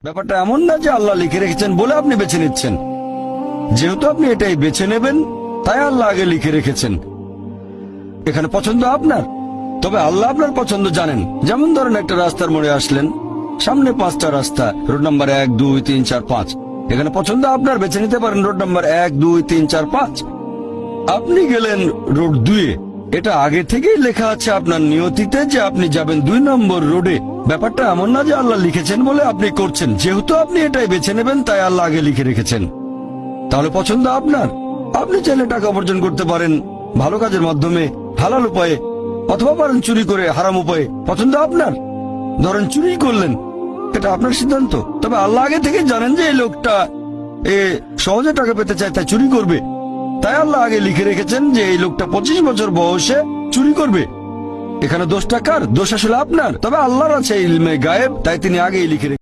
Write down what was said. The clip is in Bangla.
ব্যাপারটা এমন না যে আল্লাহ লিখে রেখেছেন বলে আপনি বেছে নিচ্ছেন। যেহেতু আপনি এটাই বেছে নেবেন, তাই আল্লাহ আগে লিখে রেখেছেন। এখানে পছন্দ আপনার, তবে আল্লাহ আপনার পছন্দ জানেন। যেমন ধরেন একটা রাস্তার মোড়ে আসলেন, সামনে 5টা রাস্তা, রোড নাম্বার 1, 2, 3, 4, 5। এখানে পছন্দ আপনার, বেছে নিতে পারেন রোড নাম্বার 1, 2, 3, 4, 5। আপনি গেলেন রোড 2-এ। এটা আগে থেকেই লেখা আছে আপনার নিয়তিতে যে আপনি যাবেন 2 নম্বর রোডে। ব্যাপারটা এমন না যে আল্লাহ লিখেছেন বলে আপনি করছেন। যেহেতু আপনি এটাই বেছে নেবেন, তাই আল্লাহ আগে লিখে রেখেছেন। তাহলে পছন্দ আপনার। আপনি চাইলে টাকা উপার্জন করতে পারেন ভালো কাজের মাধ্যমে, হালাল উপায়ে, অথবা পারেন চুরি করে হারাম উপায়ে। পছন্দ আপনার। ধরেন চুরি করলেন, এটা আপনার সিদ্ধান্ত। তবে আল্লাহ আগে থেকে জানেন যে এই লোকটা সহজে টাকা পেতে চায়, তাই চুরি করবে। তাই আল্লাহ আগে লিখে রেখেছেন যে এই লোকটা 25 বছর বয়সে চুরি করবে। এখানে দোষটা কার? দোষ আসলে আপনার। তবে আল্লাহর আছে ইলমে গায়েব, তাই তিনি আগেই লিখে রেখেছেন।